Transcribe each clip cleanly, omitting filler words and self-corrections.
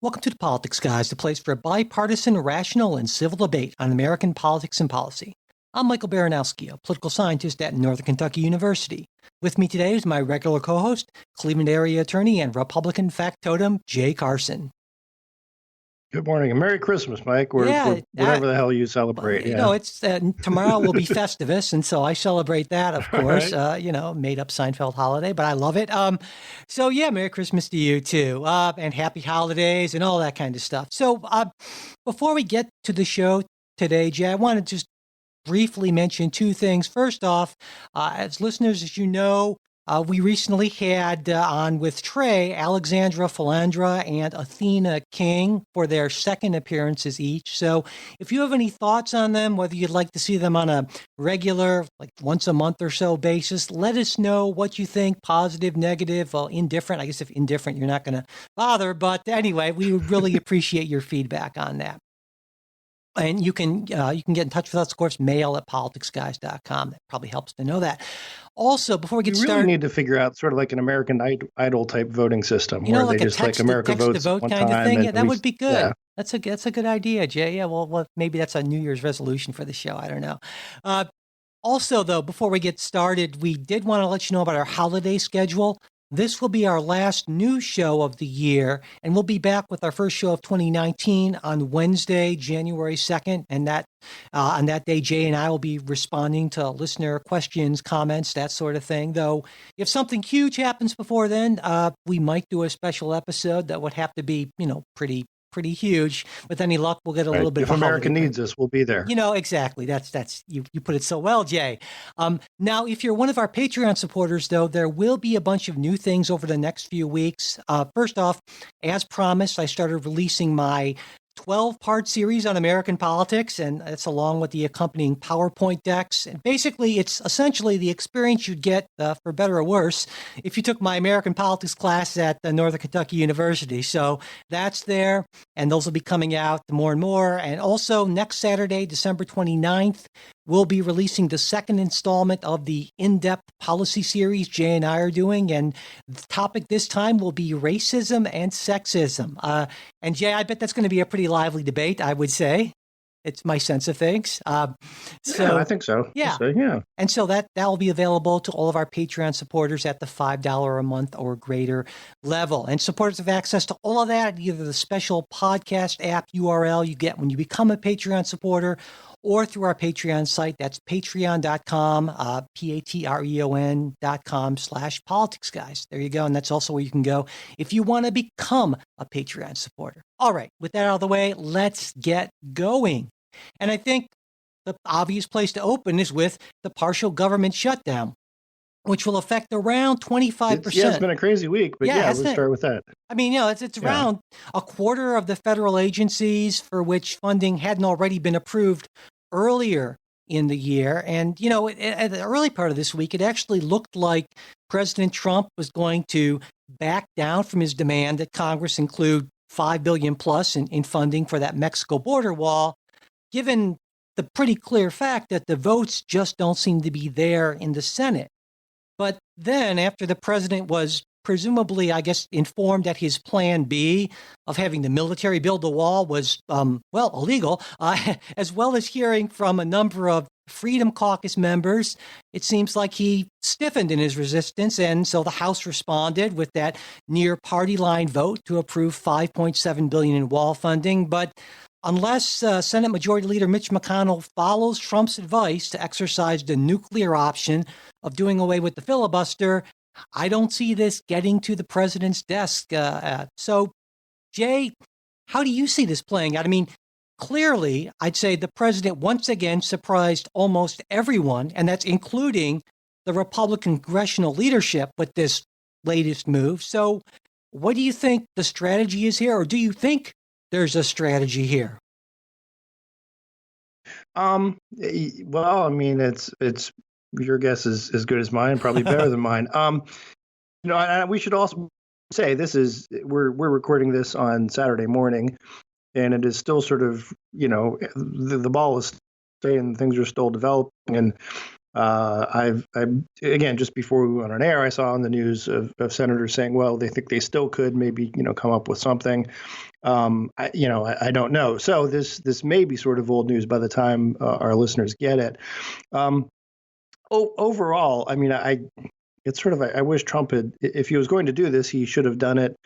Welcome to the Politics Guys, the place for bipartisan, rational, and civil debate on American politics and policy. I'm Michael Baranowski, a political scientist at Northern Kentucky University. With me today is my regular co-host, Cleveland area attorney and Republican factotum, Jay Carson. Good morning and Merry Christmas, Mike. Whatever the hell you celebrate. It's tomorrow will be Festivus, and so I celebrate that, of course. Right. Made up Seinfeld holiday, but I love it. Merry Christmas to you too, and happy holidays and all that kind of stuff. So, before we get to the show today, Jay, I want to just briefly mention two things. First off, as listeners, as you know, we recently had on with Trey, Alexandra Philandra and Athena King for their second appearances each. So if you have any thoughts on them, whether you'd like to see them on a regular, like once a month or so basis, let us know what you think, positive, negative, indifferent. I guess if indifferent, you're not going to bother. But anyway, we would really appreciate your feedback on that. And you can get in touch with us, of course, mail@politicsguys.com. That probably helps to know that. Also, before we get started, you really need to figure out sort of like an American Idol type voting system, where like they just text, like America votes vote one kind time. Of thing. Yeah, that would be good. Yeah. That's a good idea, Jay. Yeah, well, maybe that's a New Year's resolution for the show. I don't know. Also, though, before we get started, we did want to let you know about our holiday schedule. This will be our last news show of the year, and we'll be back with our first show of 2019 on Wednesday, January 2nd. And on that day, Jay and I will be responding to listener questions, comments, that sort of thing. Though, if something huge happens before then, we might do a special episode that would have to be, pretty huge. With any luck, we'll get a little bit if of a America needs us, we'll be there. Exactly. That's you put it so well, Jay. Now, if you're one of our Patreon supporters, though, there will be a bunch of new things over the next few weeks. First off, as promised, I started releasing my 12-part series on American politics, and it's along with the accompanying PowerPoint decks. And basically, it's essentially the experience you'd get, for better or worse, if you took my American politics class at Northern Kentucky University. So that's there, and those will be coming out more and more. And also, next Saturday, December 29th, we'll be releasing the second installment of the in-depth policy series Jay and I are doing. And the topic this time will be racism and sexism. And Jay, I bet that's going to be a pretty lively debate, I would say. It's my sense of things. I think so. Yeah. And so that will be available to all of our Patreon supporters at the $5 a month or greater level. And supporters have access to all of that, either the special podcast app URL you get when you become a Patreon supporter, or through our Patreon site. That's patreon.com, patreon.com/politicsguys. There you go. And that's also where you can go if you want to become a Patreon supporter. All right. With that out of the way, let's get going. And I think the obvious place to open is with the partial government shutdown, which will affect around 25%. It's been a crazy week, but let's start with that. I mean, it's around a quarter of the federal agencies for which funding hadn't already been approved earlier in the year. And, at the early part of this week, it actually looked like President Trump was going to back down from his demand that Congress include $5 billion plus in funding for that Mexico border wall, given the pretty clear fact that the votes just don't seem to be there in the Senate. But then, after the president was presumably, I guess, informed that his plan B of having the military build the wall was, illegal, as well as hearing from a number of Freedom Caucus members, it seems like he stiffened in his resistance. And so the House responded with that near party line vote to approve $5.7 billion in wall funding. But unless Senate Majority Leader Mitch McConnell follows Trump's advice to exercise the nuclear option of doing away with the filibuster, I don't see this getting to the president's desk. So, Jay, how do you see this playing out? I mean, clearly, I'd say the president once again surprised almost everyone, and that's including the Republican congressional leadership with this latest move. So, what do you think the strategy is here, or do you think there's a strategy here? Well, I mean, it's your guess is as good as mine, probably better than mine. We should also say we're recording this on Saturday morning, and it is still sort of, the ball is staying, things are still developing, and I again, just before we went on air, I saw on the news of senators saying, well, they think they still could maybe, come up with something. I don't know. So this may be sort of old news by the time our listeners get it. Overall, I mean, it's sort of, I wish Trump had, if he was going to do this, he should have done it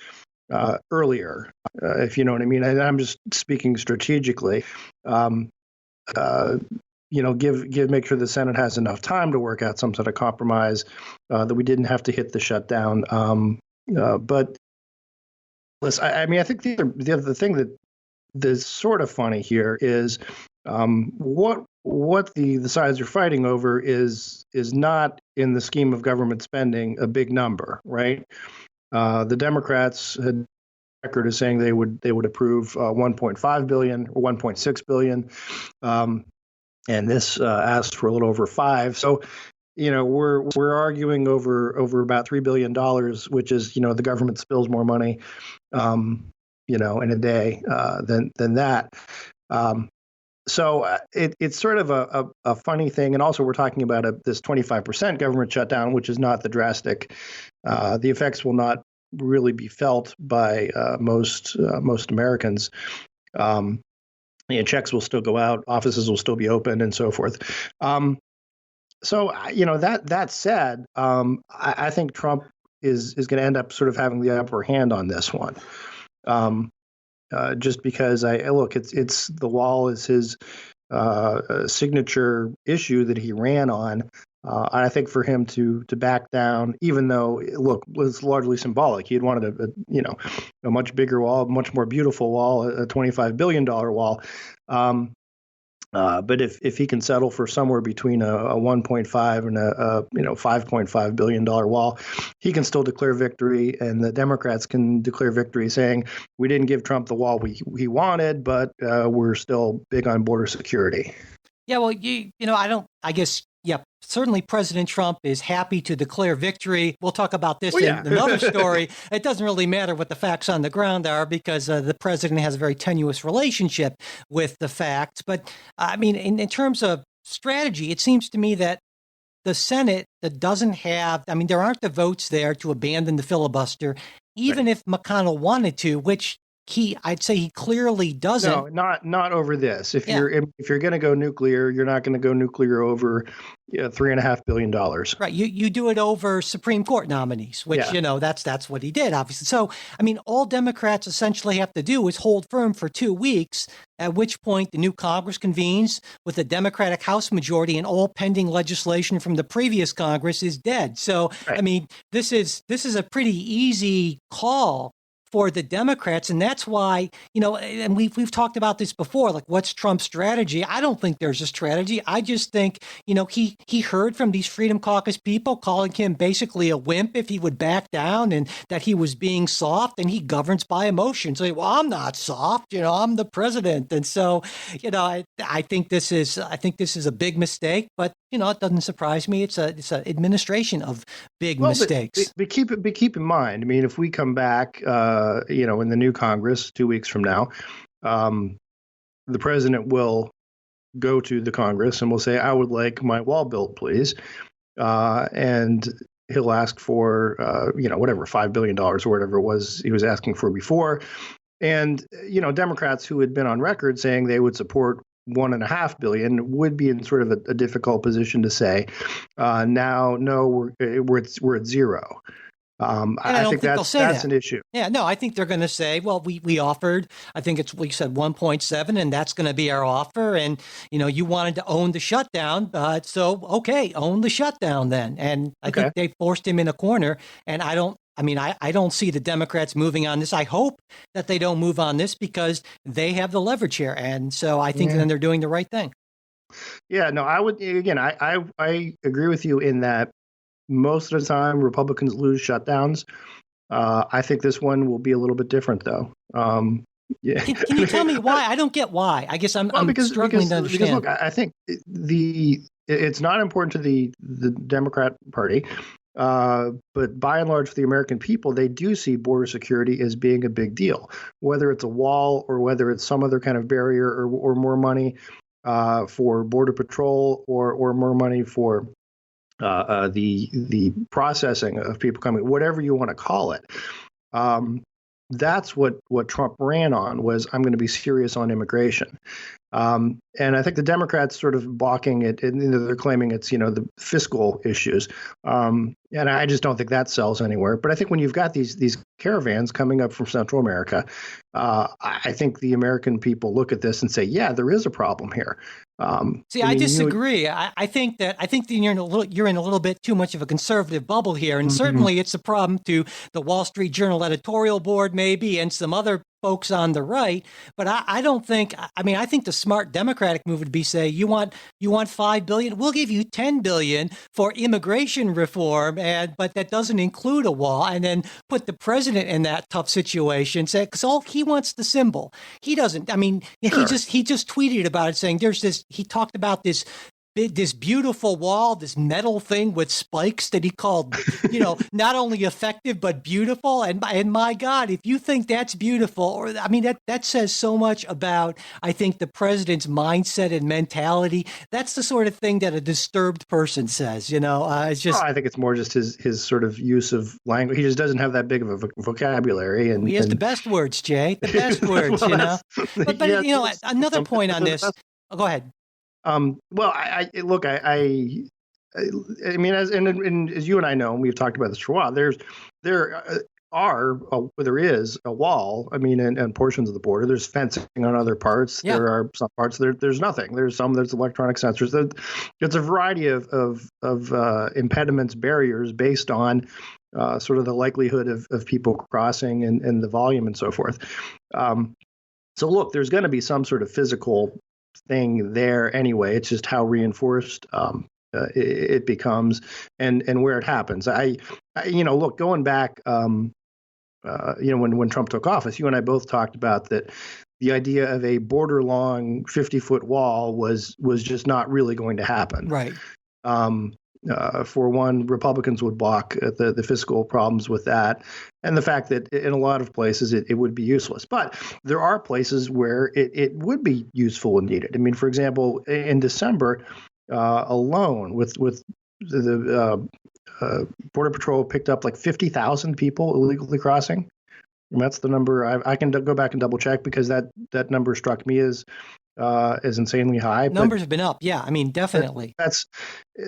earlier, if you know what I mean. And I'm just speaking strategically. Make sure the Senate has enough time to work out some sort of compromise, that we didn't have to hit the shutdown. But listen, I think the other thing that's sort of funny here is what the sides are fighting over is not, in the scheme of government spending, a big number, right? The Democrats had record is saying they would approve 1.5 billion or 1.6 billion. And this asked for a little over 5. So, we're arguing over about $3 billion, which is, the government spills more money, in a day than that. So it's sort of a funny thing. And also, we're talking about this 25% government shutdown, which is not the drastic. The effects will not really be felt by most Americans. Checks will still go out, offices will still be open, and so forth. So that said, I think Trump is going to end up sort of having the upper hand on this one, just because it's the wall is his signature issue that he ran on. I think for him to back down, even though it was largely symbolic, he had wanted a much bigger wall, much more beautiful wall, a $25 billion wall. But if he can settle for somewhere between a 1.5 and a $5.5 billion wall, he can still declare victory, and the Democrats can declare victory, saying we didn't give Trump the wall he wanted, but we're still big on border security. Yeah, well, certainly President Trump is happy to declare victory. We'll talk about this in another story. It doesn't really matter what the facts on the ground are, because the president has a very tenuous relationship with the facts. But I mean, in terms of strategy, it seems to me that the Senate that doesn't have, there aren't the votes there to abandon the filibuster, even if McConnell wanted to, which I'd say he clearly doesn't. No, not over this. If you're going to go nuclear, you're not going to go nuclear over $3.5 billion. Right. You do it over Supreme Court nominees, which, that's what he did, obviously. So, all Democrats essentially have to do is hold firm for 2 weeks, at which point the new Congress convenes with a Democratic House majority, and all pending legislation from the previous Congress is dead. So, right. This is a pretty easy call for the Democrats. And that's why, and we've talked about this before, like, what's Trump's strategy? I don't think there's a strategy. I just think, he heard from these Freedom Caucus people calling him basically a wimp if he would back down, and that he was being soft, and he governs by emotion. So, well, I'm not soft, I'm the president. And so, I think this is a big mistake, but it doesn't surprise me. It's an administration of big mistakes. But keep in mind, if we come back, in the new Congress 2 weeks from now, the president will go to the Congress and will say, I would like my wall built, please. And he'll ask for, whatever, $5 billion or whatever it was he was asking for before. And, Democrats who had been on record saying they would support $1.5 billion would be in sort of a difficult position to say, now, no, we're at zero. I think that's an issue. Yeah, no, I think they're going to say, well, we offered, I think we said 1.7, and that's going to be our offer. And, you wanted to own the shutdown. So, okay, own the shutdown then. And I think they forced him in a corner. And I don't see the Democrats moving on this. I hope that they don't move on this, because they have the leverage here. And so I think then they're doing the right thing. Yeah, no, I would, again, I agree with you in that most of the time Republicans lose shutdowns. I think this one will be a little bit different, though. Can you tell me why? I don't get why. I guess I'm struggling to understand. Because look, I think it's not important to the Democrat Party, but by and large, for the American people, they do see border security as being a big deal, whether it's a wall or whether it's some other kind of barrier or more money. for Border Patrol or more money for the processing of people coming, whatever you want to call it. That's what Trump ran on, was I'm going to be serious on immigration. And I think the Democrats sort of balking it, and they're claiming it's, the fiscal issues. And I just don't think that sells anywhere. But I think when you've got these caravans coming up from Central America, I think the American people look at this and say, yeah, there is a problem here. I disagree. I think that you're in a little bit too much of a conservative bubble here, and certainly it's a problem to the Wall Street Journal editorial board, maybe, and some other folks on the right. But I don't think. I think the smart Democratic move would be say, you want $5 billion, we'll give you $10 billion for immigration reform, but that doesn't include a wall, and then put the president in that tough situation. Say, because all he wants the symbol. He doesn't. Sure. He just tweeted about it, saying there's this. He talked about this beautiful wall, this metal thing with spikes that he called, not only effective but beautiful. And my God, if you think that's beautiful, that says so much about, I think, the president's mindset and mentality. That's the sort of thing that a disturbed person says. It's just. I think it's more just his sort of use of language. He just doesn't have that big of a vocabulary, and he has the best words, Jay. The best words, But another point on this. Go ahead. Well, I look, I mean, as you and I know, and we've talked about this for a while. There is a wall. And portions of the border. There's fencing on other parts. Yeah. There are some parts there's nothing. There's electronic sensors. It's a variety of impediments, barriers based on sort of the likelihood of people crossing and the volume and so forth. So look, there's going to be some sort of physical thing there anyway. It's just how reinforced it becomes and where it happens. Look, going back, when Trump took office, you and I both talked about that. The idea of a border-long 50-foot wall was just not really going to happen. Right. For one, Republicans would balk at the fiscal problems with that, and the fact that in a lot of places it would be useless. But there are places where it would be useful and needed. For example, in December alone, with the Border Patrol picked up like 50,000 people illegally crossing. And that's the number. I can go back and double check, because that number struck me as insanely high. Numbers have been up. Yeah, definitely.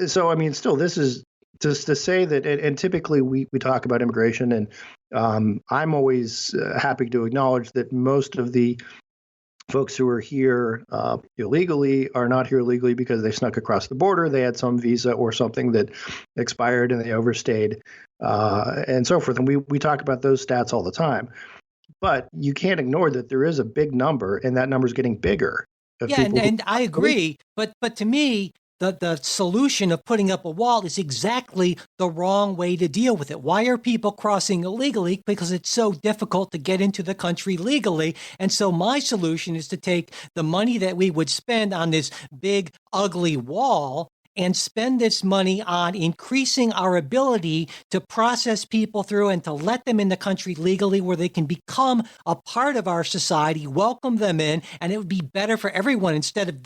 Still, this is just to say that, and typically we talk about immigration, and I'm always happy to acknowledge that most of the folks who are here illegally are not here illegally because they snuck across the border. They had some visa or something that expired and they overstayed, and so forth. And we talk about those stats all the time. But you can't ignore that there is a big number, and that number is getting bigger. Yeah, and I agree. But to me, the solution of putting up a wall is exactly the wrong way to deal with it. Why are people crossing illegally? Because it's so difficult to get into the country legally. And so my solution is to take the money that we would spend on this big, ugly wall and spend this money on increasing our ability to process people through and to let them in the country legally, where they can become a part of our society, welcome them in, and it would be better for everyone instead of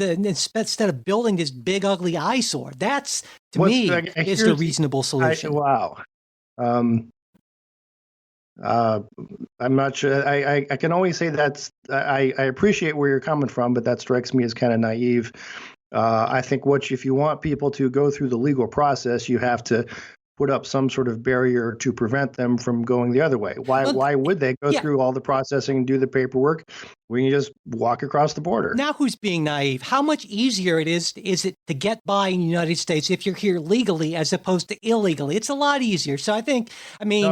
building this big, ugly eyesore. That's, to me, is the reasonable solution. I'm not sure. I can only say I appreciate where you're coming from, but that strikes me as kind of naive. I think if you want people to go through the legal process, you have to put up some sort of barrier to prevent them from going the other way. Why would they go through all the processing and do the paperwork when you just walk across the border? Now who's being naive? How much easier is it to get by in the United States if you're here legally as opposed to illegally? It's a lot easier. So I think, please,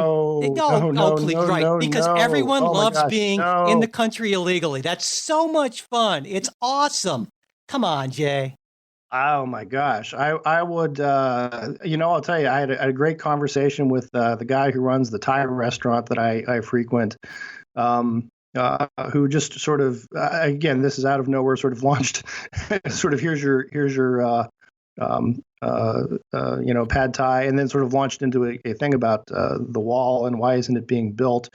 because everyone loves being in the country illegally. That's so much fun. It's awesome. Come on, Jay. Oh my gosh. I would, I'll tell you, I had a great conversation with the guy who runs the Thai restaurant that I frequent, who just sort of, again, this is out of nowhere, sort of launched, sort of here's your pad Thai, and then sort of launched into a thing about the wall and why isn't it being built.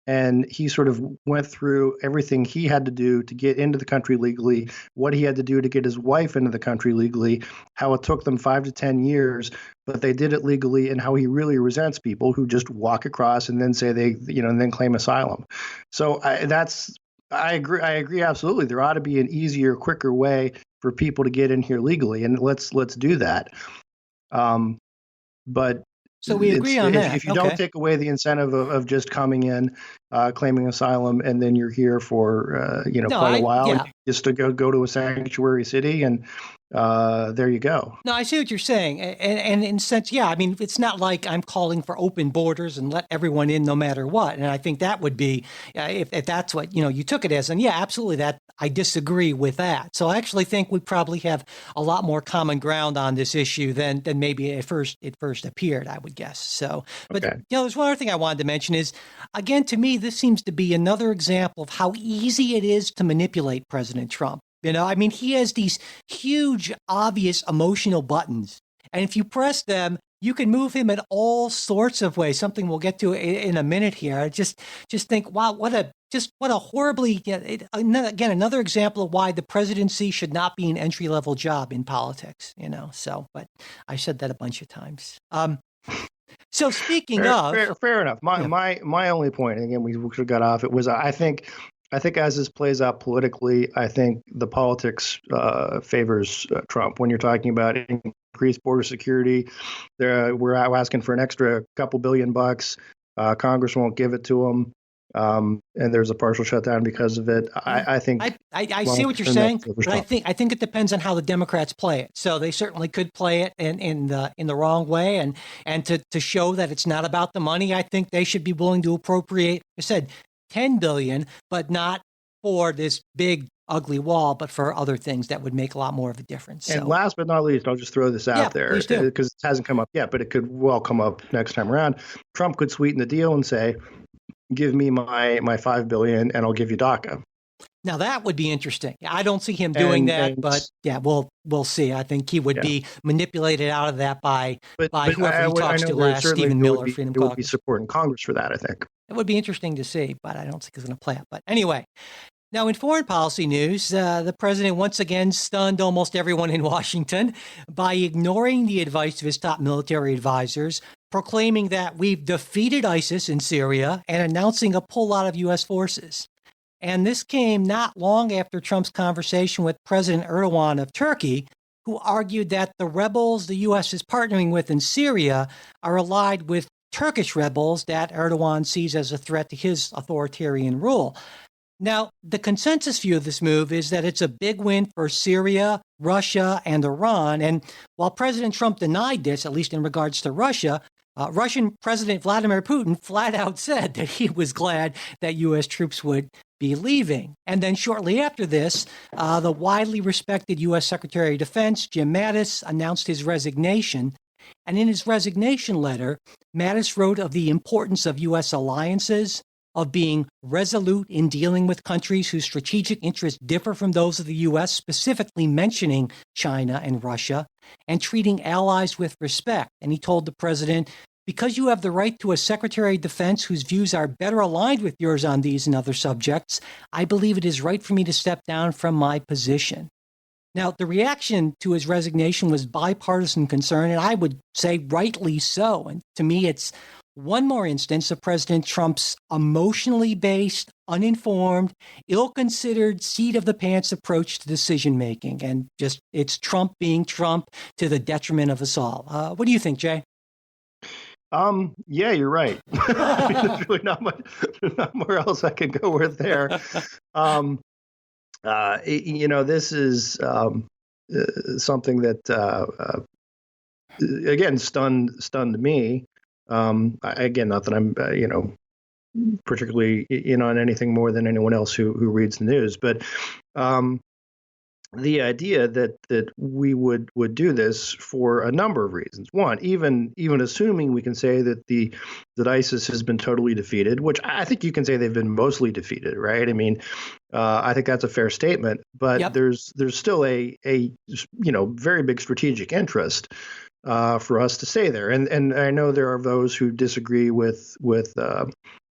And he sort of went through everything he had to do to get into the country legally, what he had to do to get his wife into the country legally, how it took them 5 to 10 years, but they did it legally, and how he really resents people who just walk across and then say and then claim asylum. So I agree. I agree absolutely. There ought to be an easier, quicker way for people to get in here legally, and let's do that. But So we agree on that. if you don't take away the incentive of just coming in, claiming asylum, and then you're here for quite a while, and just to go to a sanctuary city, and there you go. No, I see what you're saying, and in a sense, yeah. I mean, it's not like I'm calling for open borders and let everyone in no matter what. And I think that would be, if that's what you took it as, and yeah, absolutely, that I disagree with that. So I actually think we probably have a lot more common ground on this issue than maybe it first appeared, I would guess. So, but there's one other thing I wanted to mention is, again, to me, this seems to be another example of how easy it is to manipulate President Trump. I mean, he has these huge, obvious emotional buttons. And if you press them, you can move him in all sorts of ways, something we'll get to in a minute here. Just think, wow, what a horribly, again, another example of why the presidency should not be an entry-level job in politics, So, but I said that a bunch of times. So speaking fair enough. My only point, and again, we should have got off. It was, I think as this plays out politically, I think the politics favors Trump. When you're talking about increased border security, we're asking for an extra couple $2 billion. Congress won't give it to them. And there's a partial shutdown because of it. I think I see what you're saying, but I think it depends on how the Democrats play it. So they certainly could play it in the wrong way, and to show that it's not about the money. I think they should be willing to appropriate, I said, $10 billion, but not for this big ugly wall, but for other things that would make a lot more of a difference. And last but not least, I'll just throw this out there because it hasn't come up yet, but it could well come up next time around. Trump could sweeten the deal and say, give me my $5 billion and I'll give you DACA. Now that would be interesting. I don't see him doing that, but yeah, we'll see. I think he would be manipulated out of that by whoever he talks to last, Stephen Miller, Freedom Caucus. Would be supporting Congress for that, I think. It would be interesting to see, but I don't think it's going to play out. But anyway, now in foreign policy news, the president once again stunned almost everyone in Washington by ignoring the advice of his top military advisors, proclaiming that we've defeated ISIS in Syria and announcing a pullout of U.S. forces. And this came not long after Trump's conversation with President Erdogan of Turkey, who argued that the rebels the U.S. is partnering with in Syria are allied with Turkish rebels that Erdogan sees as a threat to his authoritarian rule. Now, the consensus view of this move is that it's a big win for Syria, Russia, and Iran. And while President Trump denied this, at least in regards to Russia, Russian President Vladimir Putin flat out said that he was glad that U.S. troops would be leaving. And then shortly after this, the widely respected U.S. Secretary of Defense, Jim Mattis, announced his resignation. And in his resignation letter, Mattis wrote of the importance of U.S. alliances, of being resolute in dealing with countries whose strategic interests differ from those of the U.S., specifically mentioning China and Russia, and treating allies with respect. And he told the president, because you have the right to a Secretary of Defense whose views are better aligned with yours on these and other subjects, I believe it is right for me to step down from my position. Now, the reaction to his resignation was bipartisan concern, and I would say rightly so. And to me, it's one more instance of President Trump's emotionally based, uninformed, ill-considered, seat-of-the-pants approach to decision-making. And just, it's Trump being Trump to the detriment of us all. What do you think, Jay? Yeah, you're right. There's really not more else I can go with there. This is something that again stunned me. Again, not that I'm particularly in on anything more than anyone else who reads the news, but the idea that we would do this for a number of reasons. One, even assuming we can say that ISIS has been totally defeated, which I think you can say they've been mostly defeated, right? I mean, I think that's a fair statement. But there's still a very big strategic interest for us to stay there, and I know there are those who disagree with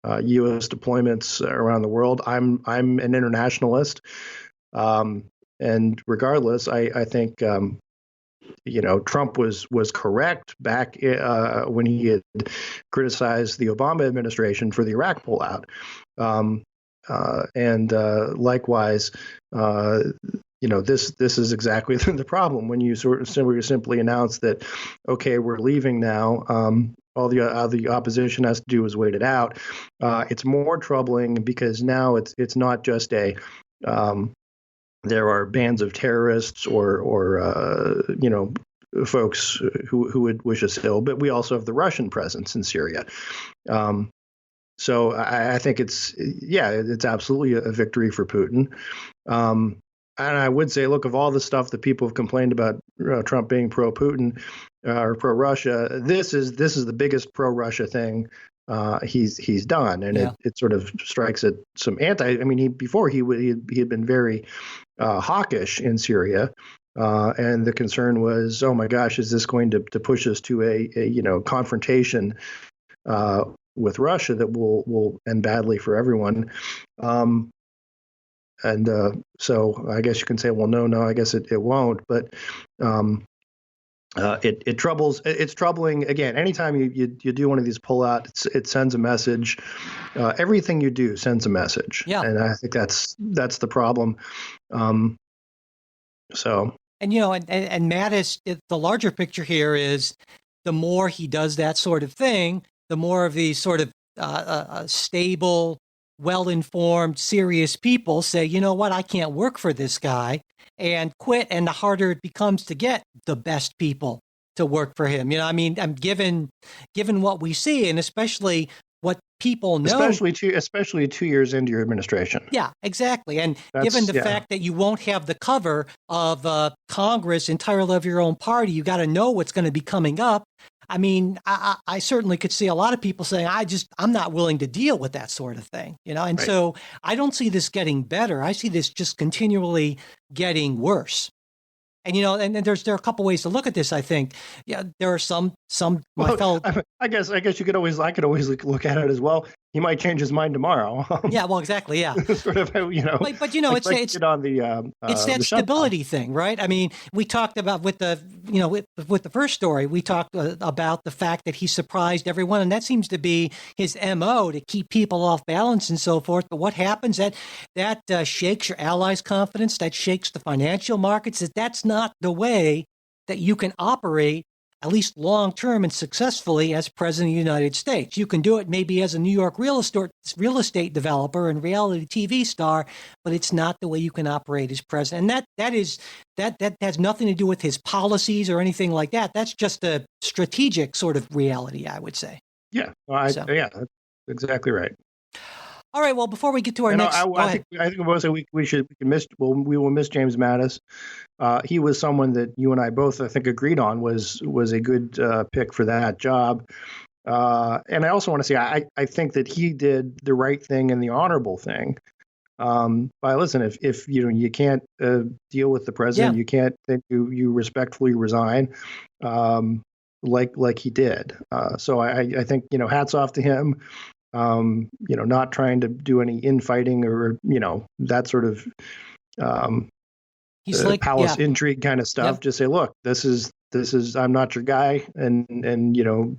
U.S. deployments around the world. I'm an internationalist, and regardless, I think Trump was correct back when he had criticized the Obama administration for the Iraq pullout, and likewise, this is exactly the problem when you simply announce that, okay, we're leaving now. All the opposition has to do is wait it out. It's more troubling because now it's not just there are bands of terrorists or folks who would wish us ill, but we also have the Russian presence in Syria. So I think it's absolutely a victory for Putin. And I would say, look, of all the stuff that people have complained about Trump being pro-Putin or pro-Russia, this is the biggest pro-Russia thing he's done, and it sort of strikes at some anti. I mean, he had been very hawkish in Syria, and the concern was, oh my gosh, is this going to push us to a confrontation with Russia that will end badly for everyone? So I guess you can say, well, no, I guess it won't. But it's troubling. Again, anytime you do one of these pullouts, it sends a message. Everything you do sends a message. Yeah. And I think that's the problem. So. And, and Mattis, the larger picture here is the more he does that sort of thing, the more of these sort of stable, well-informed, serious people say, you know what, I can't work for this guy, and quit. And the harder it becomes to get the best people to work for him. I'm given what we see, and especially what people know. Especially 2 years into your administration. Yeah, exactly. And given the fact that you won't have the cover of Congress entirely of your own party, you got to know what's going to be coming up. I mean, I certainly could see a lot of people saying, I'm not willing to deal with that sort of thing, and right. So I don't see this getting better. I see this just continually getting worse. And, and there are a couple ways to look at this. I think, there are some fellow. I guess I could always look at it as well. He might change his mind tomorrow. Yeah, well, exactly. Yeah. Sort of, but it's on the it's that stability thing, right? I mean, we talked about with the the first story, we talked about the fact that he surprised everyone, and that seems to be his MO, to keep people off balance and so forth. But what happens that shakes your allies' confidence, that shakes the financial markets. That's not the way that you can operate, at least long-term and successfully, as president of the United States. You can do it maybe as a New York real estate developer and reality TV star, but it's not the way you can operate as president. And that has nothing to do with his policies or anything like that. That's just a strategic sort of reality, I would say. Yeah, that's exactly right. All right. Well, before we get to our next, I think we will miss James Mattis. He was someone that you and I both, I think, agreed on was a good pick for that job. And I also want to say I think that he did the right thing and the honorable thing. If you can't deal with the president, you can't. Then you respectfully resign, like he did. So I think hats off to him. Not trying to do any infighting or that sort of he's like palace intrigue kind of stuff. Yep. Just say, look, this is I'm not your guy, and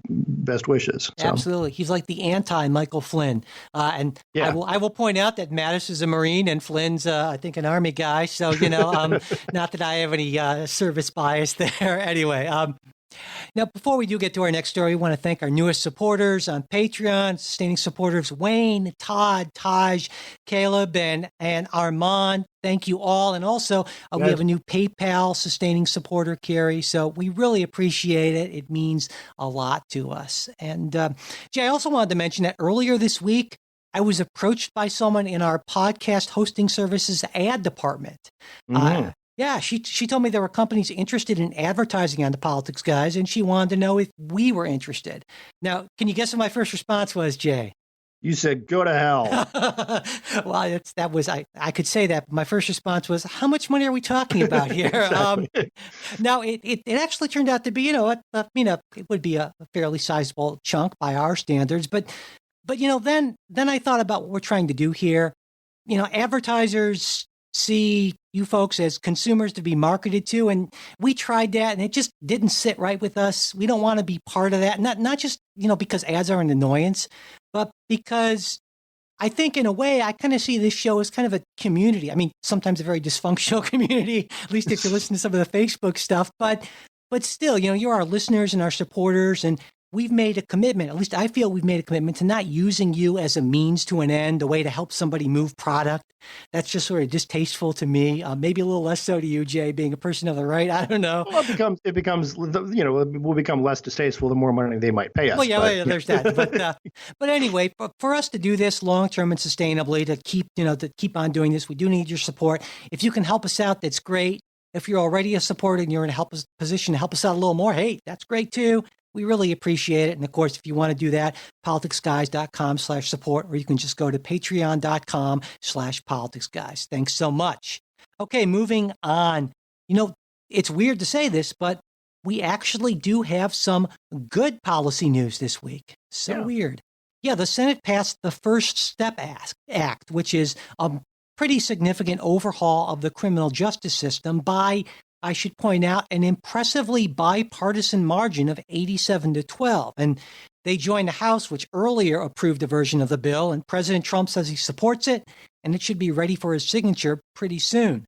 best wishes. So. Absolutely, he's like the anti-Michael Flynn. I will point out that Mattis is a Marine and Flynn's I think an Army guy. So not that I have any service bias there. Anyway. Now, before we do get to our next story, we want to thank our newest supporters on Patreon, sustaining supporters Wayne, Todd, Taj, Caleb, and Armand. Thank you all. And also, we have a new PayPal sustaining supporter, Carrie. So we really appreciate it. It means a lot to us. And Jay, I also wanted to mention that earlier this week, I was approached by someone in our podcast hosting services ad department. Mm-hmm. She told me there were companies interested in advertising on the Politics Guys, and she wanted to know if we were interested. Now, can you guess what my first response was, Jay? You said, go to hell. Well, I could say that. But my first response was, how much money are we talking about here? Exactly. Now, it actually turned out to be, it would be a fairly sizable chunk by our standards, but But then I thought about what we're trying to do here. Advertisers see you folks as consumers to be marketed to, and we tried that, and it just didn't sit right with us. We don't want to be part of that. Not just because ads are an annoyance, but because I think in a way I kind of see this show as kind of a community. I mean, sometimes a very dysfunctional community, at least if you listen to some of the Facebook stuff. But still, you're our listeners and our supporters, and we've made a commitment. At least I feel we've made a commitment to not using you as a means to an end, a way to help somebody move product. That's just sort of distasteful to me. Maybe a little less so to you, Jay, being a person of the right. I don't know. Well, it becomes will become less distasteful the more money they might pay us. Well, yeah, there's that. But anyway, for us to do this long term and sustainably, to keep on doing this, we do need your support. If you can help us out, that's great. If you're already a supporter and you're in a position to help us out a little more, hey, that's great too. We really appreciate it. And of course, if you want to do that, politicsguys.com/support, or you can just go to patreon.com/politicsguys. Thanks so much. Okay, moving on. It's weird to say this, but we actually do have some good policy news this week. So weird. Yeah, the Senate passed the First Step Act, which is a pretty significant overhaul of the criminal justice system by, I should point out, an impressively bipartisan margin of 87-12. And they joined the House, which earlier approved a version of the bill, and President Trump says he supports it, and it should be ready for his signature pretty soon.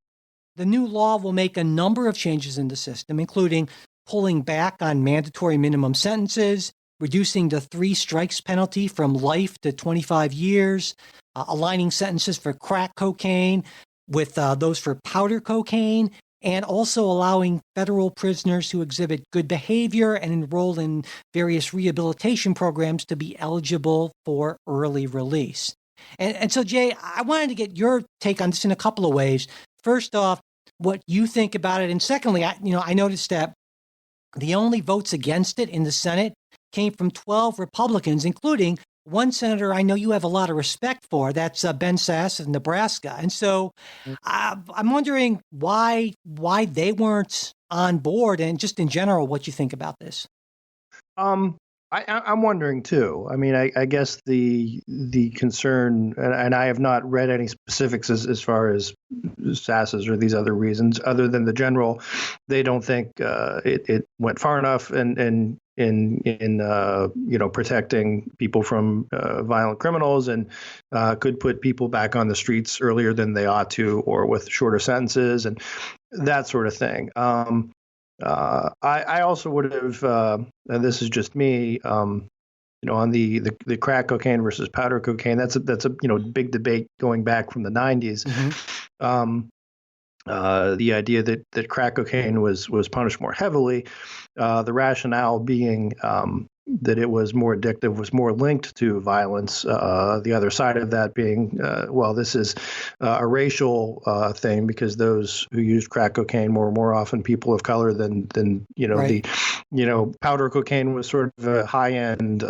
The new law will make a number of changes in the system, including pulling back on mandatory minimum sentences, reducing the 3 strikes penalty from life to 25 years, aligning sentences for crack cocaine with those for powder cocaine, and also allowing federal prisoners who exhibit good behavior and enroll in various rehabilitation programs to be eligible for early release. And so, Jay, I wanted to get your take on this in a couple of ways. First off, what you think about it. And secondly, I noticed that the only votes against it in the Senate came from 12 Republicans, including one senator I know you have a lot of respect for. That's Ben Sasse of Nebraska. And so I'm wondering why they weren't on board, and just in general, what you think about this. I'm wondering too. I mean, I guess the concern, and I have not read any specifics as far as Sasse's or these other reasons, other than the general, they don't think it went far enough in protecting people from violent criminals, and could put people back on the streets earlier than they ought to, or with shorter sentences and that sort of thing. I also would have, and this is just me, on the crack cocaine versus powder cocaine. That's a big debate going back from the 90s. Mm-hmm. The idea that crack cocaine was punished more heavily, the rationale being that it was more addictive, was more linked to violence. The other side of that being, this is a racial thing, because those who used crack cocaine were more often people of color than right. The powder cocaine was sort of a high end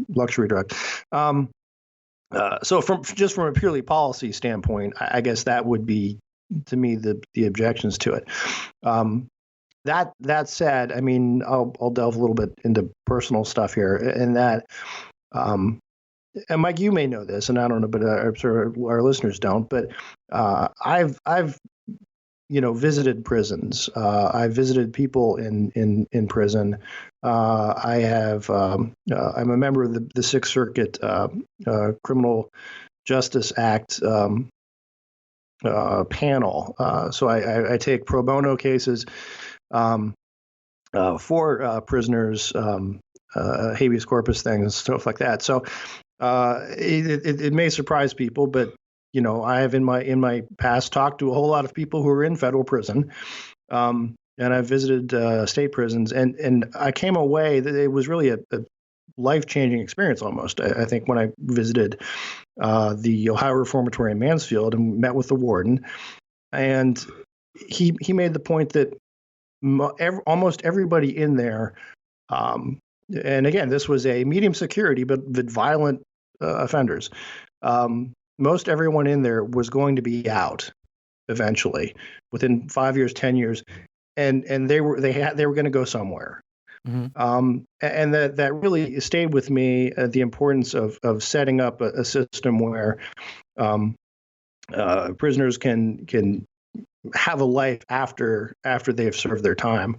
luxury drug. So from a purely policy standpoint, I guess that would be, to me, the objections to it. That said, I mean, I'll delve a little bit into personal stuff here, in that, and Mike, you may know this, and I don't know, but our listeners don't. But I've visited prisons. I've visited people in prison. I have. I'm a member of the Sixth Circuit Criminal Justice Act panel. So I take pro bono cases for prisoners, habeas corpus things, stuff like that. So it may surprise people, but I have in my past talked to a whole lot of people who are in federal prison, and I've visited state prisons, and I came away that it was really a life-changing experience almost. I think when I visited the Ohio Reformatory in Mansfield and met with the warden, and he made the point that almost everybody in there, and again, this was a medium security but violent offenders. Most everyone in there was going to be out eventually, within 5 years, 10 years, and they were going to go somewhere. And that really stayed with me, the importance of setting up a system where prisoners can have a life after they've served their time.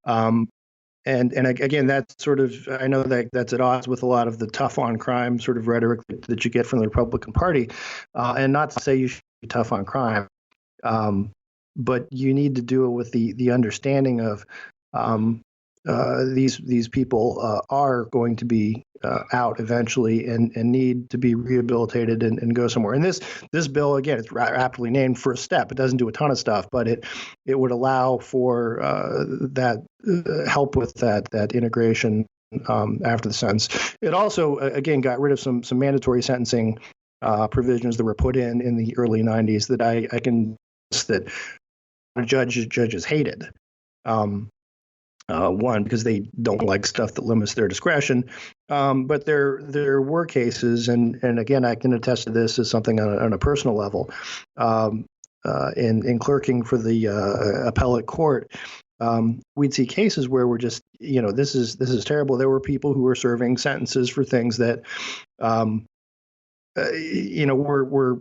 And again, that's sort of, I know that that's at odds with a lot of the tough on crime sort of rhetoric that you get from the Republican Party. And not to say you should be tough on crime, but you need to do it with the understanding of these people are going to be out eventually and need to be rehabilitated and go somewhere. And this bill, again, it's aptly named First Step. It doesn't do a ton of stuff, but it would allow for that help with that integration after the sentence. It also, again, got rid of some mandatory sentencing provisions that were put in the early 90s that I can that judges hated. One, because they don't like stuff that limits their discretion, but there were cases, and again, I can attest to this as something on a personal level. In clerking for the appellate court, we'd see cases where we're just, this is terrible. There were people who were serving sentences for things that, were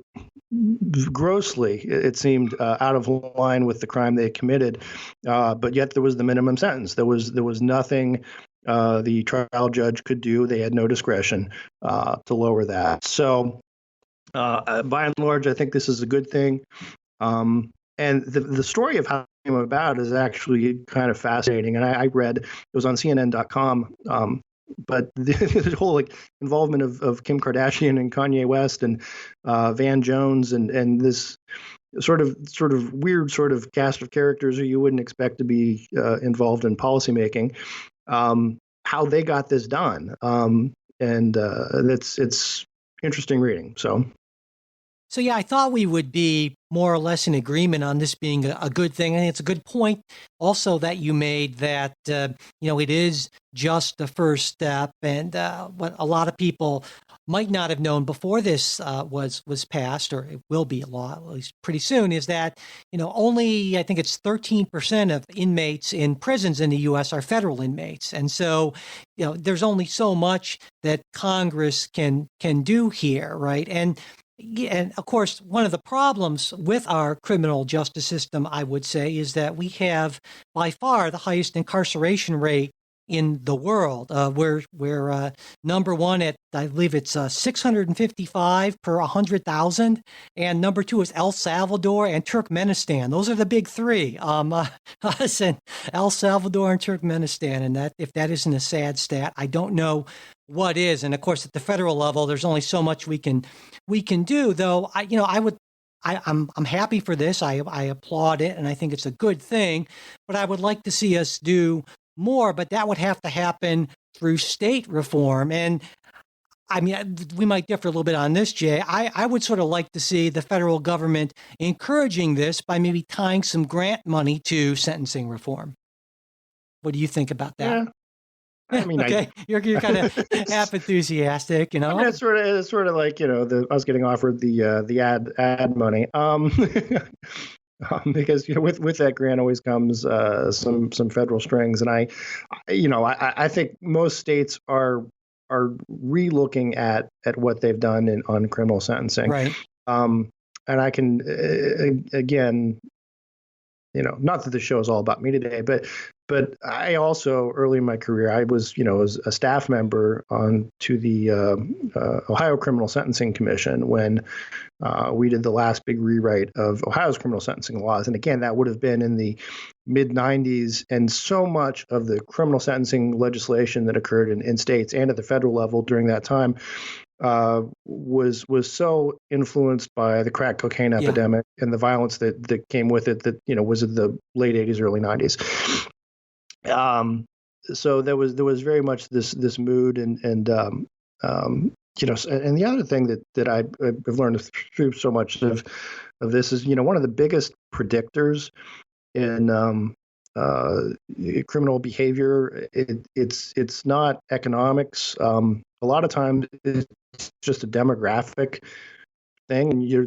grossly, it seemed, out of line with the crime they had committed, but yet there was the minimum sentence. There was nothing the trial judge could do. They had no discretion to lower that. So, by and large, I think this is a good thing. And the story of how it came about is actually kind of fascinating. And I read, it was on CNN.com. But the whole involvement of Kim Kardashian and Kanye West and Van Jones and this sort of weird sort of cast of characters who you wouldn't expect to be involved in policymaking, how they got this done, and it's interesting reading. So yeah, I thought we would be more or less in agreement on this being a good thing. And it's a good point also that you made that, it is just the first step. And what a lot of people might not have known before this was passed, or it will be a law, at least pretty soon, is that, only, I think it's 13% of inmates in prisons in the U.S. are federal inmates. And so, there's only so much that Congress can do here, right? And of course, one of the problems with our criminal justice system, I would say, is that we have by far the highest incarceration rate in the world. We're number one at, I believe it's 655 per 100,000, and number two is El Salvador and Turkmenistan. Those are the big three. Us and El Salvador and Turkmenistan, and that, if that isn't a sad stat, I don't know what is. And of course, at the federal level, there's only so much we can do. Though I'm happy for this. I applaud it, and I think it's a good thing. But I would like to see us do more. But that would have to happen through state reform. And I mean, we might differ a little bit on this, Jay. I would sort of like to see the federal government encouraging this by maybe tying some grant money to sentencing reform. What do you think about that? Yeah. I mean, okay, you're kind of half enthusiastic, I mean, it's sort of like, I was getting offered the ad money, because with that grant always comes some federal strings, and I think most states are re-looking at what they've done on criminal sentencing, right? And I can again. Not that the show is all about me today, but I also, early in my career, I was, as a staff member to the Ohio Criminal Sentencing Commission when we did the last big rewrite of Ohio's criminal sentencing laws. And again, that would have been in the mid 90s. And so much of the criminal sentencing legislation that occurred in states and at the federal level during that time was so influenced by the crack cocaine epidemic and the violence that came with it that was in the late 80s, early 90s. So there was very much this mood and and the other thing that I've learned through so much of this is one of the biggest predictors in criminal behavior. It's not economics. A lot of times it's just a demographic thing, and there are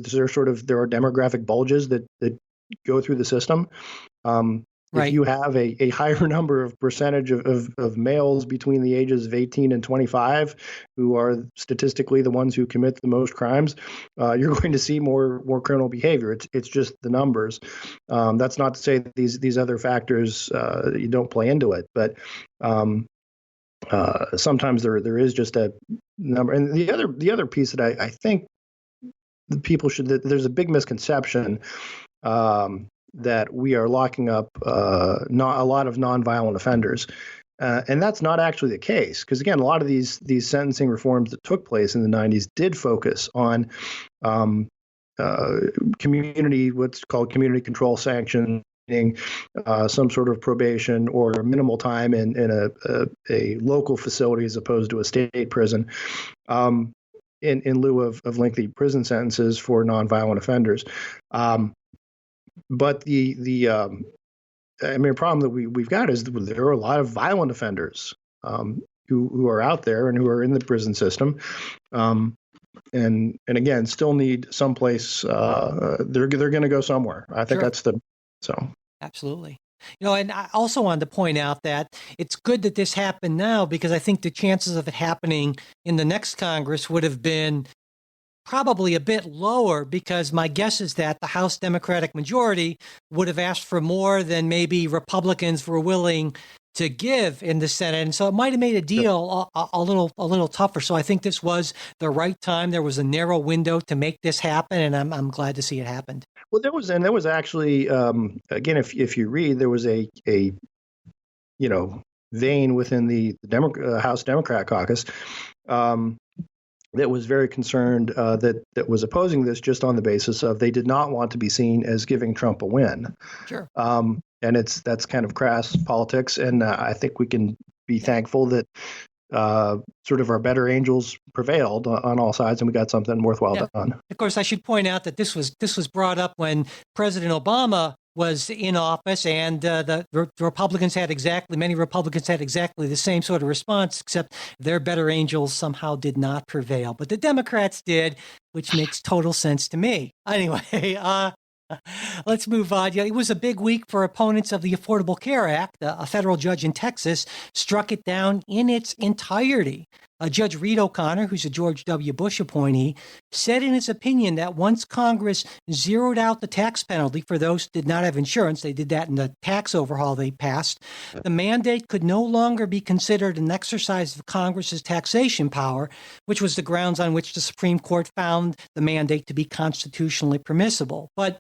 demographic bulges that go through the system. If Right. you have a higher number of percentage of males between the ages of 18 and 25, who are statistically the ones who commit the most crimes, you're going to see more criminal behavior. It's just the numbers. That's not to say that these other factors you don't play into it, but sometimes there is just a number. And the other piece that I think the people should, there's a big misconception that we are locking up not a lot of nonviolent offenders. And that's not actually the case, because again, a lot of these sentencing reforms that took place in the 90s did focus on what's called community control sanction, some sort of probation or minimal time in a local facility as opposed to a state prison, in lieu of lengthy prison sentences for nonviolent offenders. But the problem that we've got is there are a lot of violent offenders who are out there and who are in the prison system, and again still need someplace. They're going to go somewhere. I think that's so. Absolutely. And I also wanted to point out that it's good that this happened now, because I think the chances of it happening in the next Congress would have been probably a bit lower, because my guess is that the House Democratic majority would have asked for more than maybe Republicans were willing to give in the Senate. And so it might have made a deal a little tougher. So I think this was the right time. There was a narrow window to make this happen, and I'm glad to see it happened. Well, there was actually, again, if you read, there was a vein within the House Democrat caucus that was very concerned that was opposing this just on the basis of they did not want to be seen as giving Trump a win. Sure. And that's kind of crass politics, and I think we can be thankful that sort of our better angels prevailed on all sides, and we got something worthwhile done. Of course, I should point out that this was brought up when President Obama was in office, and many Republicans had exactly the same sort of response, except their better angels somehow did not prevail. But the Democrats did, which makes total sense to me. Anyway, let's move on. It was a big week for opponents of the Affordable Care Act. A federal judge in Texas struck it down in its entirety. Judge Reed O'Connor, who's a George W. Bush appointee, said in his opinion that once Congress zeroed out the tax penalty for those who did not have insurance — they did that in the tax overhaul they passed — the mandate could no longer be considered an exercise of Congress's taxation power, which was the grounds on which the Supreme Court found the mandate to be constitutionally permissible. But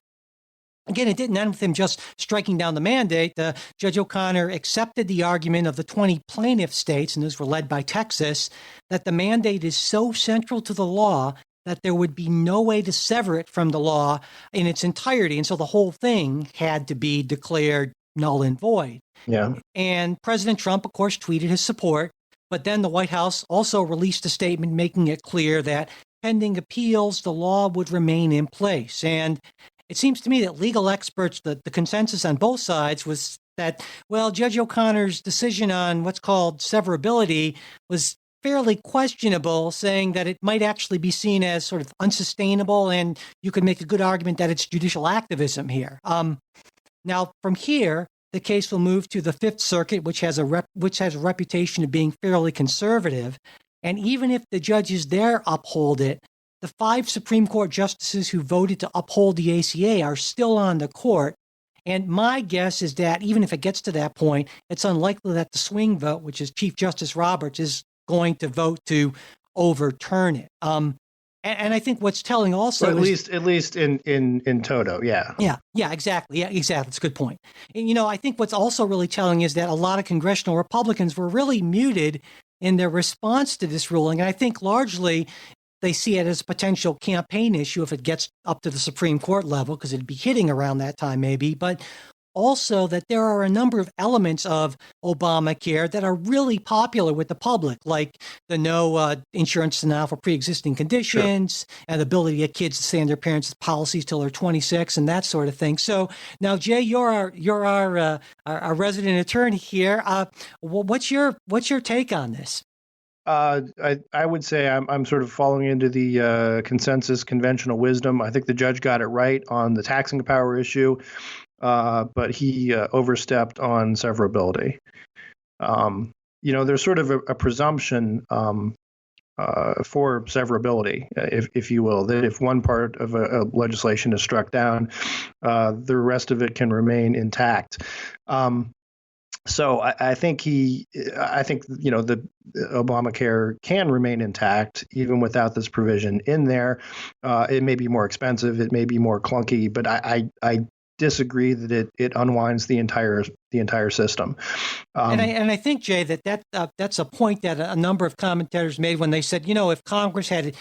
again, it didn't end with him just striking down the mandate. Judge O'Connor accepted the argument of the 20 plaintiff states, and those were led by Texas, that the mandate is so central to the law that there would be no way to sever it from the law in its entirety. And so the whole thing had to be declared null and void. Yeah. And President Trump, of course, tweeted his support. But then the White House also released a statement making it clear that pending appeals, the law would remain in place. And it seems to me that legal experts, the consensus on both sides was that, well, Judge O'Connor's decision on what's called severability was fairly questionable, saying that it might actually be seen as sort of unsustainable, and you could make a good argument that it's judicial activism here. Now, from here, the case will move to the Fifth Circuit, which has a reputation of being fairly conservative. And even if the judges there uphold it, the 5 Supreme Court justices who voted to uphold the ACA are still on the court. And my guess is that even if it gets to that point, it's unlikely that the swing vote, which is Chief Justice Roberts, is going to vote to overturn it. And I think what's telling also, at least in toto, yeah. Yeah, exactly. That's a good point. And I think what's also really telling is that a lot of congressional Republicans were really muted in their response to this ruling, and I think largely they see it as a potential campaign issue if it gets up to the Supreme Court level, because it'd be hitting around that time maybe, but also that there are a number of elements of Obamacare that are really popular with the public, like the no insurance denial for pre-existing conditions, sure, and the ability to get kids to stay on their parents' policies till they're 26 and that sort of thing. So now, Jay, you're our resident attorney here. What's your take on this? I would say I'm sort of falling into the consensus conventional wisdom. I think the judge got it right on the taxing power issue. but he overstepped on severability. There's sort of a presumption for severability, if you will, that if one part of a legislation is struck down, the rest of it can remain intact. So I think the Obamacare can remain intact even without this provision in there. It may be more expensive, it may be more clunky, but I disagree that it unwinds the entire system. And I think, Jay, that's a point that a number of commentators made when they said, if Congress had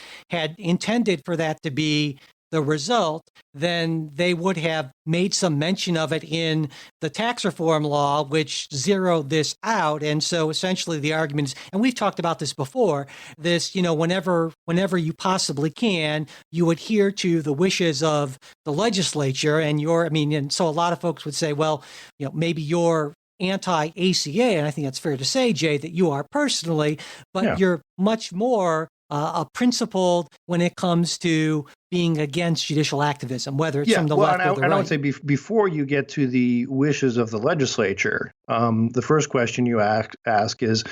intended for that to be the result, then they would have made some mention of it in the tax reform law, which zeroed this out. And so essentially the argument is, and we've talked about this before, this, whenever you possibly can, you adhere to the wishes of the legislature and so a lot of folks would say, well, maybe you're anti-ACA, and I think that's fair to say, Jay, that you are personally, but you're much more a principled when it comes to being against judicial activism, whether it's from the left or the right. I would say before you get to the wishes of the legislature, the first question you ask is,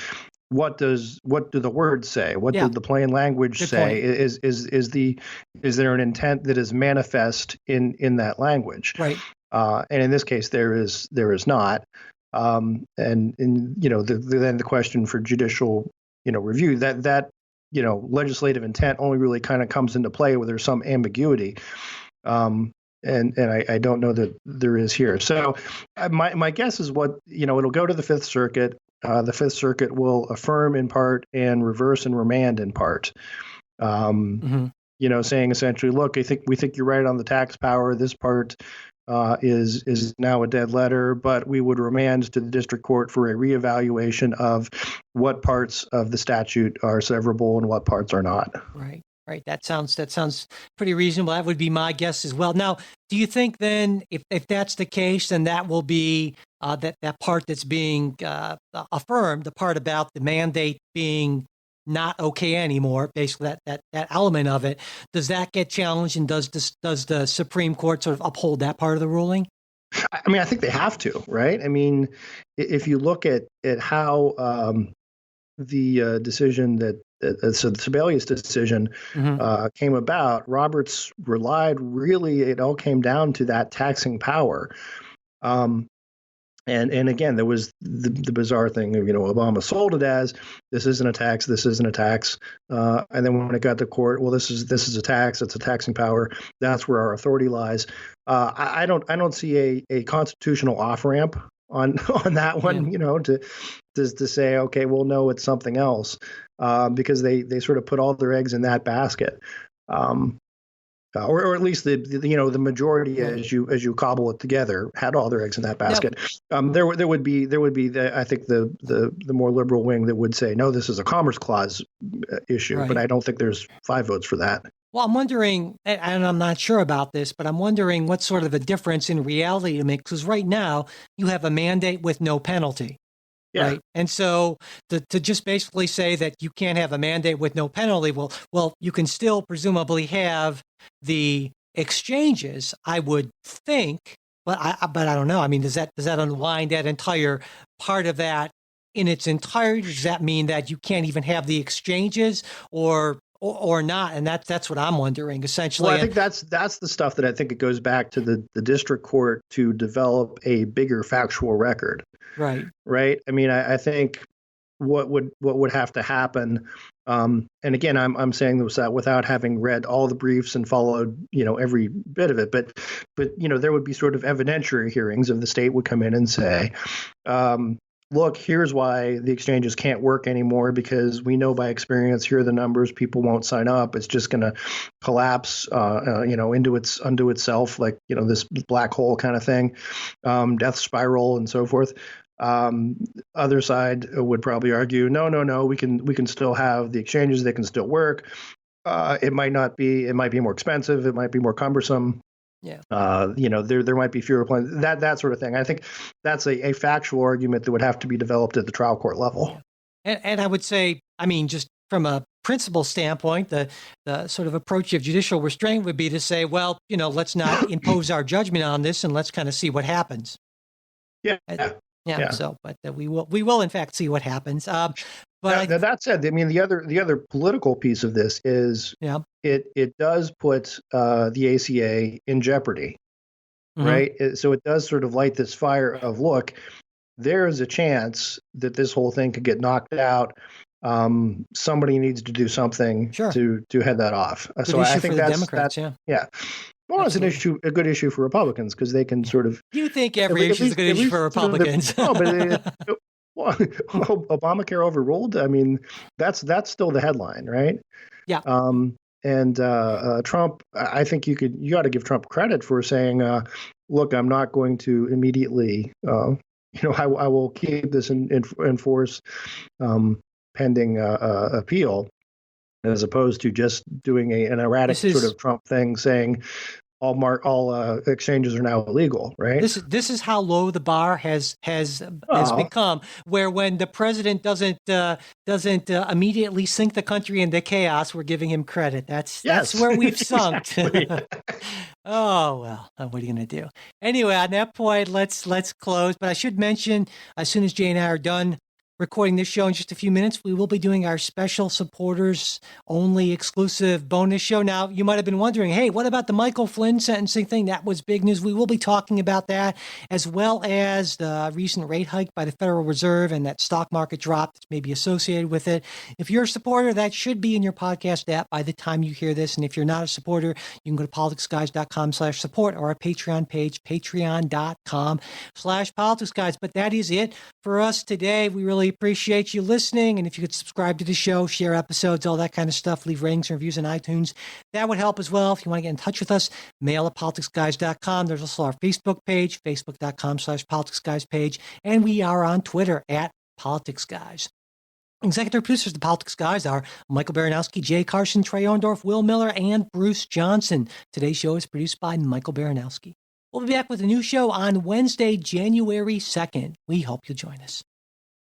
what do the words say? What did the plain language say? Is there an intent that is manifest in that language? Right. And in this case, there is not. Then the question for judicial review that legislative intent only really kind of comes into play where there's some ambiguity. And I don't know that there is here. So my guess is it'll go to the Fifth Circuit. The Fifth Circuit will affirm in part and reverse and remand in part. Saying essentially, look, we think you're right on the tax power. This part is now a dead letter, but we would remand to the district court for a reevaluation of what parts of the statute are severable and what parts are not. Right. That sounds pretty reasonable. That would be my guess as well. Now, do you think then, if that's the case, then that will be that part that's being affirmed, the part about the mandate being not okay anymore, basically that element of it, does that get challenged, and does the Supreme Court sort of uphold that part of the ruling? I mean, I think they have to, right? I mean, if you look at how the decision so the Sebelius decision came about, Roberts relied it all came down to that taxing power. And again, there was the bizarre thing of, Obama sold it as this isn't a tax, and then when it got to court, well, this is a tax, it's a taxing power. That's where our authority lies. I don't see a constitutional off ramp on that one, to say, okay, well, no, it's something else, because they sort of put all their eggs in that basket. Or at least the majority, as you cobble it together, had all their eggs in that basket. Yep. There would be I think the more liberal wing that would say, no, this is a Commerce Clause issue, right. But I don't think there's 5 votes for that. Well, I'm wondering, and I'm not sure about this, but I'm wondering what sort of a difference in reality it makes, because right now you have a mandate with no penalty. Yeah. Right. And so to just basically say that you can't have a mandate with no penalty, well, you can still presumably have the exchanges, I would think, but I don't know. I mean, does that unwind that entire part of that in its entirety? Does that mean that you can't even have the exchanges or not? And that's what I'm wondering, essentially. Well, I think that's the stuff that I think it goes back to the district court to develop a bigger factual record. Right. I mean, I think what would have to happen, and again, I'm saying this without having read all the briefs and followed every bit of it, but there would be sort of evidentiary hearings of the state would come in and say, look, here's why the exchanges can't work anymore, because we know by experience, here are the numbers, people won't sign up. It's just going to collapse, into itself, like, this black hole kind of thing, death spiral and so forth. Other side would probably argue, no, we can still have the exchanges, they can still work. It might be more expensive, it might be more cumbersome. Yeah. There might be fewer plans, that sort of thing. I think that's a factual argument that would have to be developed at the trial court level. Yeah. And I would say, I mean, just from a principle standpoint, the sort of approach of judicial restraint would be to say, well, let's not impose our judgment on this and let's kind of see what happens. Yeah. Yeah. So, but we will in fact see what happens. But that said, I mean, the other political piece of this is it does put the ACA in jeopardy, right? So it does sort of light this fire of, look, there is a chance that this whole thing could get knocked out. Somebody needs to do something to head that off. So I think that's Democrats, yeah. Well, it's a good issue for Republicans because they can sort of. You think every issue is a good issue for Republicans? No, but Obamacare overruled. I mean, that's still the headline, right? Yeah. And Trump, I think you ought to give Trump credit for saying, "Look, I'm not going to immediately. I will keep this in force pending appeal." As opposed to just doing an erratic sort of Trump thing, saying all exchanges are now illegal, right? This is how low the bar has become. Where when the president doesn't immediately sink the country into chaos, we're giving him credit. That's where we've sunk. Oh well, what are you going to do? Anyway, on that point, let's close. But I should mention, as soon as Jay and I are done recording this show in just a few minutes, we will be doing our special supporters only exclusive bonus show. Now, you might have been wondering, hey, what about the Michael Flynn sentencing thing? That was big news. We will be talking about that, as well as the recent rate hike by the Federal Reserve and that stock market drop that's maybe associated with it. If you're a supporter, that should be in your podcast app by the time you hear this. And if you're not a supporter, you can go to politicsguys.com/support or our Patreon page, patreon.com/politicsguys. But that is it for us today. We really appreciate you listening. And if you could subscribe to the show, share episodes, all that kind of stuff, leave ratings and reviews on iTunes, that would help as well. If you want to get in touch with us, mail at politicsguys.com. There's also our Facebook page, facebook.com/politicsguys page. And we are on Twitter at politicsguys. Executive producers of the Politics Guys are Michael Baranowski, Jay Carson, Trey Orndorff, Will Miller, and Bruce Johnson. Today's show is produced by Michael Baranowski. We'll be back with a new show on Wednesday, January 2nd. We hope you'll join us.